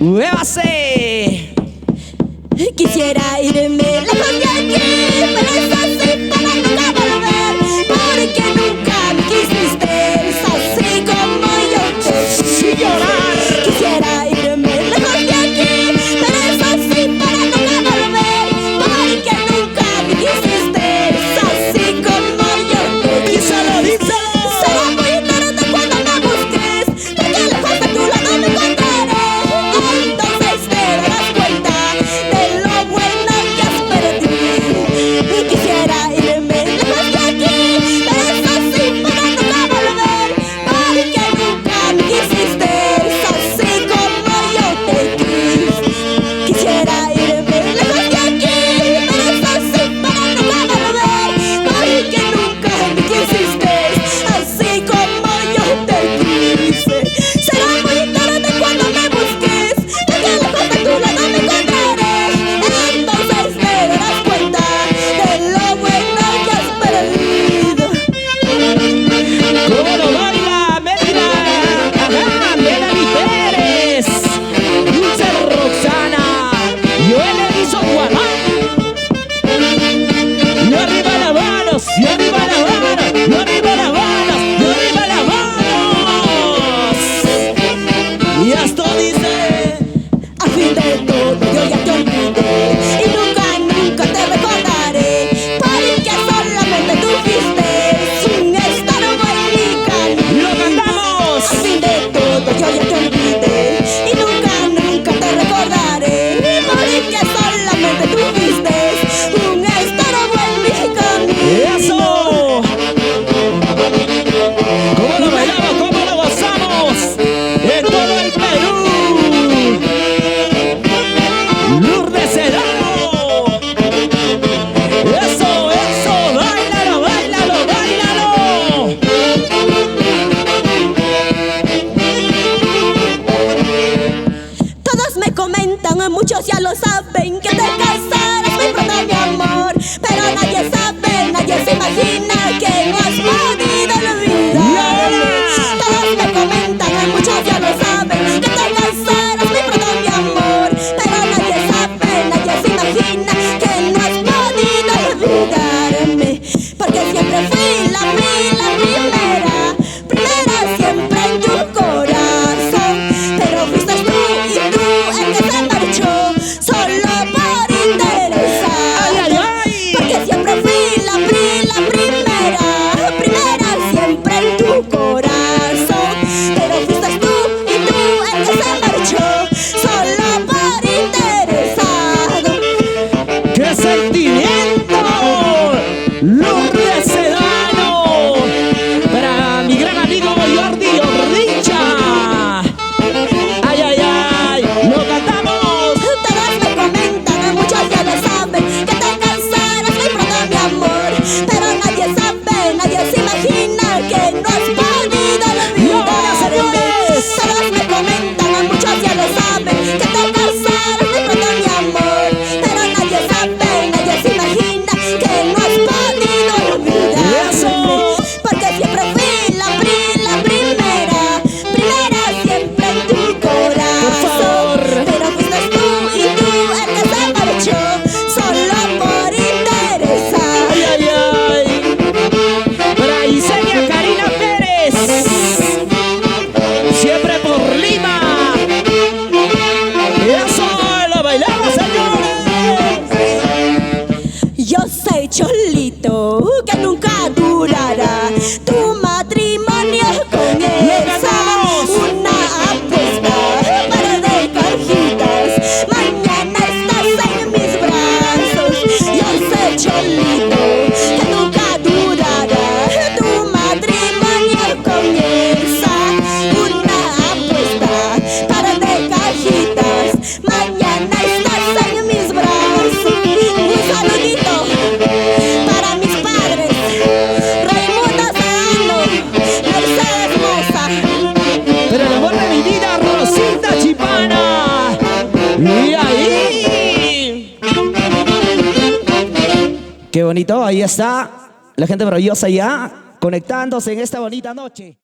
¡Muévase! Quisiera irme lejos de aquí, pero es así para nunca volver, porque nunca me quisiste, es así como yo te ¡Sin llorar! Quisiera irme lejos de aquí, pero es así para nunca volver, porque nunca me quisiste, es así como yo te ¡Díselo, díselo! Será muy tarde cuando me busques, porque lejos de tu lado me encontraré. Entonces te darás cuenta de lo bueno que has perdido. Quisiera irme lejos de aquí, pero es así para nunca volver, porque nunca me quisiste, es así como yo te quise. Quisiera irme lejos de aquí, pero es así para nunca volver, porque nunca me quisiste, así como yo te quise. Será muy tarde cuando me busques, porque lejos de tu lado me encontraré. Entonces te darás cuenta de lo bueno que has perdido. ¿Cómo lo baila Mérida? ¡Ajá! ¡Melanie Pérez! ¡Dulce Roxana! ¡Joel Erizo Guamán! ¡Y arriba las manos! ¡Y arriba las manos! ¡Y arriba las manos! ¡Y arriba las manos! Y esto dice... A fin de todo yo ya te olvidé y nunca te recordaré, porque solamente tú fuiste un estorbo en mi camino. ¡Lo cantamos! A fin de todo yo ya te olvidé y nunca te recordaré, porque solamente tú fuiste un estorbo en mi camino. ¡Eso! ¿Cómo lo bailamos? ¿Cómo lo gozamos? En todo el Perú. Lourdes Sedano. Eso, eso. Báilalo, báilalo, báilalo. Todos me comentan, muchos ya lo saben, que te casarás muy pronto, mi amor, pero nadie sabe, nadie se imagina que no has podido olvidarme. Todos me comentan, muchos ya lo saben, que te casarás muy pronto, mi amor, pero nadie sabe, nadie se imagina que no has podido olvidarme, porque siempre fui la primera siempre en tu corazón, pero fuiste tú el que se marchó solo por interesar. ¡Ay, ay, ay! Porque siempre fui la primera siempre en tu corazón, pero fuiste tú el que se marchó solo por interesado. ¡Qué sentimiento! Lourdes Sedano. Para mi gran amigo Jordi Orricha. ¡Ay, ay, ay! ¡Lo cantamos! Todos me comentan, muchos ya lo saben, que te casarás muy pronto, mi amor, pero nadie sabe, nadie se imagina que no has podido olvidarme. Todos me comentan, muchos ya lo saben, que te casarás muy pronto, mi amor, pero nadie sabe, nadie se imagina que no has podido olvidarme. ¡Eso! Porque siempre fui la primera siempre en tu corazón. Por favor. Pero fuiste tú el que se marchó solo por interesar. ¡Ay, ay, ay! Para Isenia Karina Pérez. Siempre por Lima. ¡Eso! ¡Lo bailamos, señores! Yo sé, Cholito, que nunca durará tu matrimonio con esa. Una apuesta para de cajitas. Mañana estás en mis brazos. Yo sé, Cholito, que nunca durará tu matrimonio con esa. Una apuesta para de cajitas. Mañana estás en mis brazos. Un saludito para mis padres, Raimundo Sedano, Mercedes Moza. Pero el amor de mi vida, Rosita Chipana. Y ahí. Qué bonito, ahí está la gente maravillosa ya conectándose en esta bonita noche.